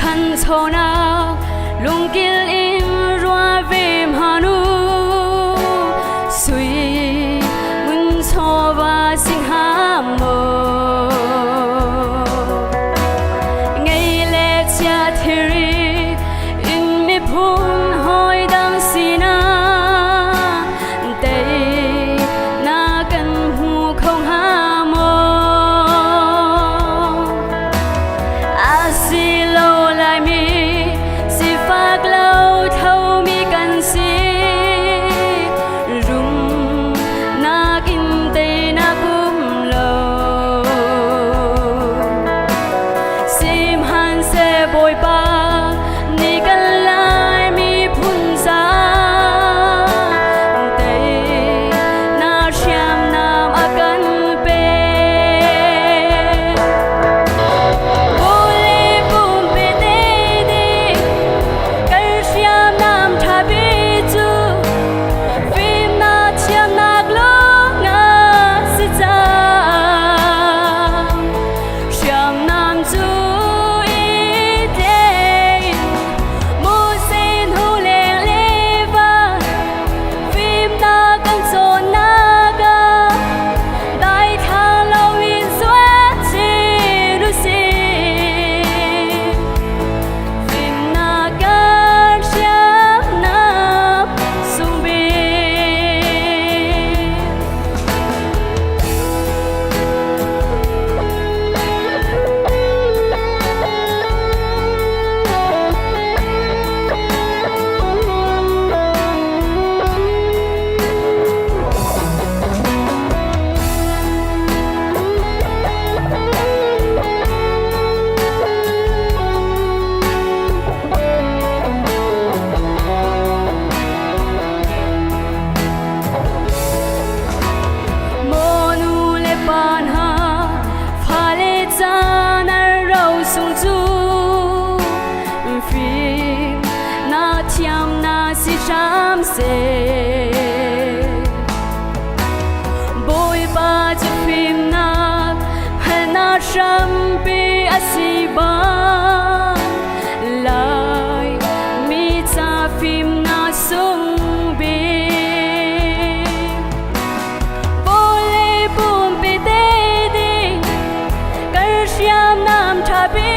khăn thô na lung kil in rua vim hanu suy mun thô và sinh hà mơ ngày lệ cha thiri in mi phun hoi đang sina đây na cần hu không hà mơ asi lâu lại mi si phác lâu thâu mi cần si rung na kinh tây na cum lâu sim han se bồi ba ni cần lại mi phun ra tây na sham nam akan pe boli bum pe tây đi kar sham nam tha bi chu phim na chiam nak lo nga si cha sham nam chu i te mu sin hu le le va phim na kan so na ga dai tha lo in xóa chi lu si phim na kan sham nam sung bi monu le pan ha pha le cha na rau sung chu phim na thiam na si sham se bôi ba chu phim na na sham bi asi ba lai mi cha phim na sung bi boli bum pe te di kar sham nam tha bi